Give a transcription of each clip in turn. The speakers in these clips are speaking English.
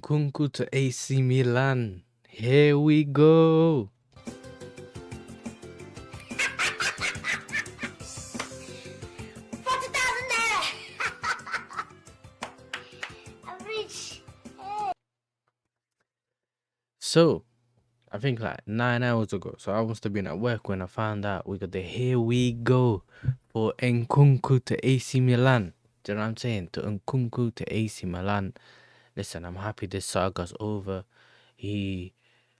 Nkunku to AC Milan. Here we go. So, I think like 9 hours ago. So I must have been at work when I found out we got the here we go for Nkunku to AC Milan. Do you know what I'm saying? To Nkunku to AC Milan. Listen, I'm happy this saga's over. He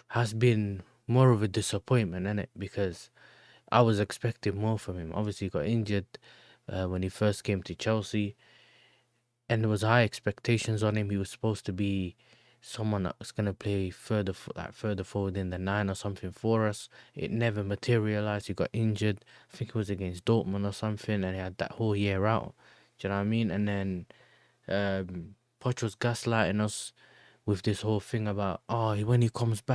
has been more of a disappointment, innit? Because I was expecting more from him. Obviously, he got injured when he first came to Chelsea, and there was high expectations on him. He was supposed to be someone that was gonna play further forward in the 9 or something for us. It never materialized. He got injured. I think it was against Dortmund or something, and he had that whole year out. Do you know what I mean? And then Poch was gaslighting us with this whole thing about when Nkunku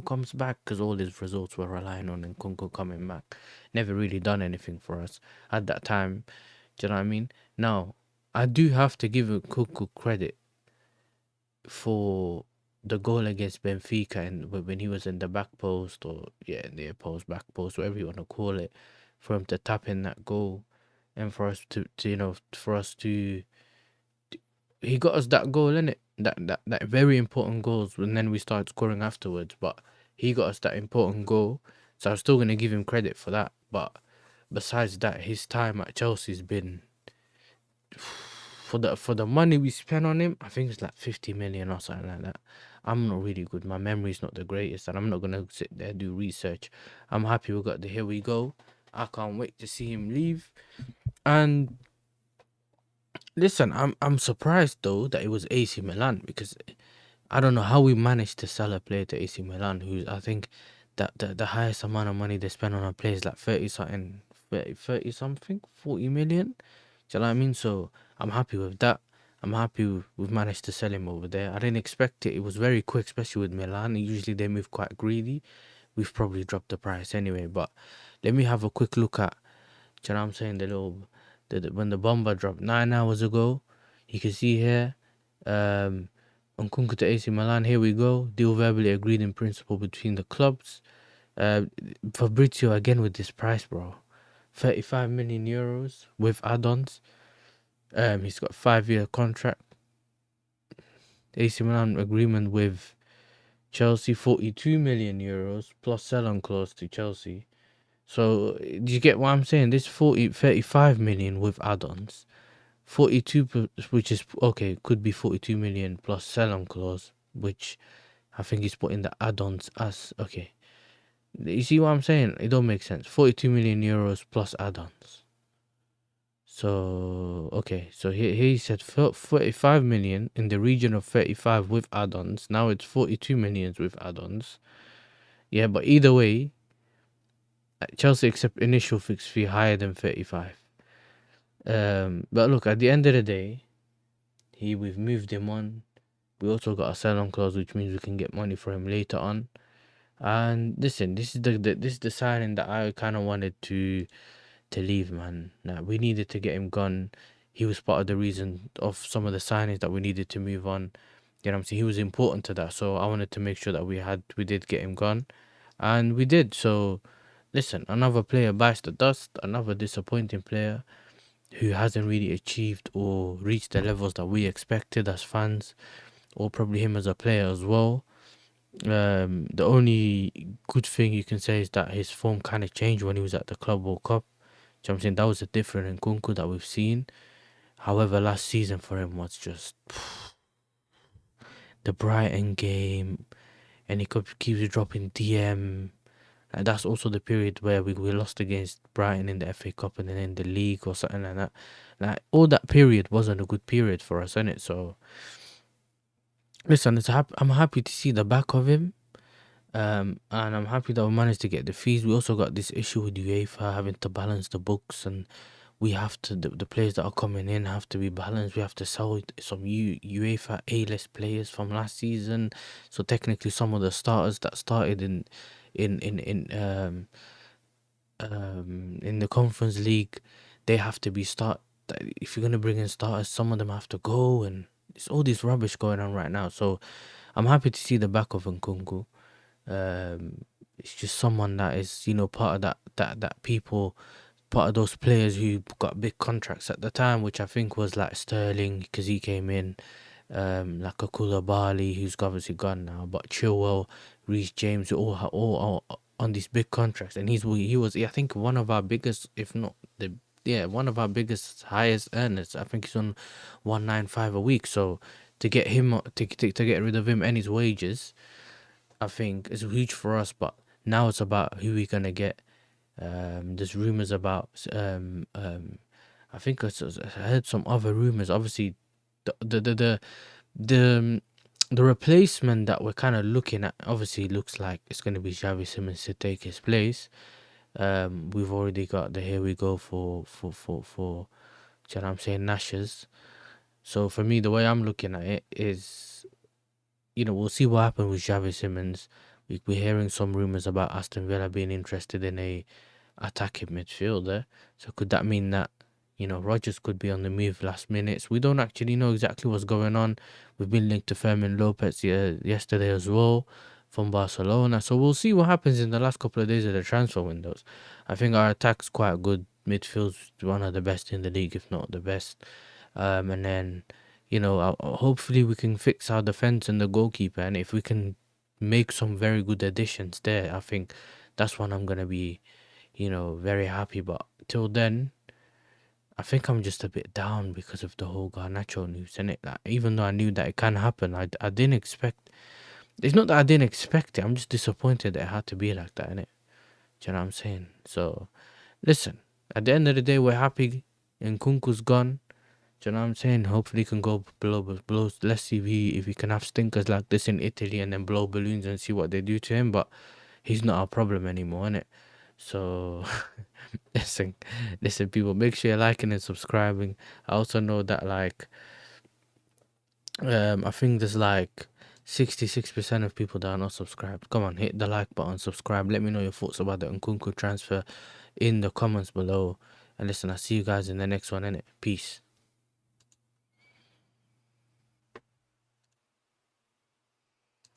comes back, because all his results were relying on Nkunku coming back. Never really done anything for us at that time. Do you know what I mean? Now, I do have to give Nkunku credit for the goal against Benfica, and when he was in the back post, or near post, back post, whatever you want to call it, for him to tap in that goal, and for us to he got us that goal, innit? That very important goals, and then we started scoring afterwards. But he got us that important goal, so I'm still gonna give him credit for that. But besides that, his time at Chelsea's been, for the money we spent on him, I think it's like 50 million or something like that. I'm not really good. My memory's not the greatest, and I'm not gonna sit there do research. I'm happy we got the here we go. I can't wait to see him leave. And listen, I'm surprised though that it was AC Milan, because I don't know how we managed to sell a player to AC Milan, who's, I think that the highest amount of money they spend on a player is like 30 something, 30 something, 40 million. Do you know what I mean? So I'm happy with that. I'm happy we've managed to sell him over there. I didn't expect it. It was very quick, especially with Milan. Usually they move quite greedy. We've probably dropped the price anyway, but let me have a quick look at, do you know what I'm saying, when the bomber dropped 9 hours ago. You can see here, Nkunku to AC Milan. Here we go. Deal verbally agreed in principle between the clubs. Fabrizio again with this price, bro. 35 million euros with add-ons. He's got a 5-year contract. AC Milan agreement with Chelsea, 42 million euros plus sell-on clause to Chelsea. So do you get what I'm saying? This 35 million with add-ons. 42, which is okay, could be 42 million plus sell-on clause, which I think he's putting the add-ons as okay. You see what I'm saying? It don't make sense. 42 million euros plus add-ons. So okay, so here he said 45 million, in the region of 35 with add-ons. Now it's 42 millions with add-ons. Yeah, but either way, Chelsea accept initial fixed fee higher than 35. But look, at the end of the day, we've moved him on. We also got a sell-on clause, which means we can get money for him later on. And listen, this is the signing that I kind of wanted to leave, man. Nah, we needed to get him gone. He was part of the reason of some of the signings that we needed to move on. You know what I'm saying? He was important to that, so I wanted to make sure that we did get him gone, and we did. So listen, another player bites the dust, another disappointing player who hasn't really achieved or reached the levels that we expected as fans, or probably him as a player as well. The only good thing you can say is that his form kind of changed when he was at the Club World Cup. So I'm saying that was a different Nkunku that we've seen. However, last season for him was just the Brighton game, and he keeps dropping DM. And that's also the period where we lost against Brighton in the FA Cup and then in the league or something like that. Like, all that period wasn't a good period for us, innit? So listen, I'm happy to see the back of him. And I'm happy that we managed to get the fees. We also got this issue with UEFA having to balance the books, and we have to, the players that are coming in have to be balanced. We have to sell some UEFA A-list players from last season. So technically, some of the starters that started in the Conference League, they have to be start. If you're gonna bring in starters, some of them have to go, and it's all this rubbish going on right now. So I'm happy to see the back of Nkunku. It's just someone that is, part of that people, part of those players who got big contracts at the time, which I think was like Sterling because he came in, like a Koulibaly who's obviously gone now, but Chilwell, Reece James, all on these big contracts, and he was I think one of our biggest, if not the one of our biggest highest earners. I think he's on 195 a week. So to get him to get rid of him and his wages, I think is huge for us. But now it's about who we're gonna get. There's rumors about I think I heard some other rumors. Obviously, the the replacement that we're kind of looking at obviously looks like it's going to be Xavi Simons to take his place. We've already got the here we go for do you know what I'm saying, Nashers. So for me, the way I'm looking at it is, we'll see what happens with Xavi Simons. We're hearing some rumors about Aston Villa being interested in a attacking midfielder. So could that mean that, Rodgers could be on the move last minutes? We don't actually know exactly what's going on. We've been linked to Fermin Lopez yesterday as well from Barcelona. So we'll see what happens in the last couple of days of the transfer windows. I think our attack's quite good. Midfield's one of the best in the league, if not the best. And then, hopefully we can fix our defense and the goalkeeper. And if we can make some very good additions there, I think that's when I'm going to be, very happy. But till then, I think I'm just a bit down because of the whole Garnacho news, innit? Like, even though I knew that it can happen, I didn't expect. It's not that I didn't expect it. I'm just disappointed that it had to be like that, innit? Do you know what I'm saying? So, listen. At the end of the day, we're happy. Nkunku's gone. Do you know what I'm saying? Hopefully, he can go blow. Let's see if he can have stinkers like this in Italy and then blow balloons and see what they do to him. But he's not our problem anymore, innit? So, listen, people, make sure you're liking and subscribing. I also know that, like, I think there's like 66% of people that are not subscribed. Come on, hit the like button, subscribe. Let me know your thoughts about the Nkunku transfer in the comments below. And listen, I'll see you guys in the next one, innit? Peace.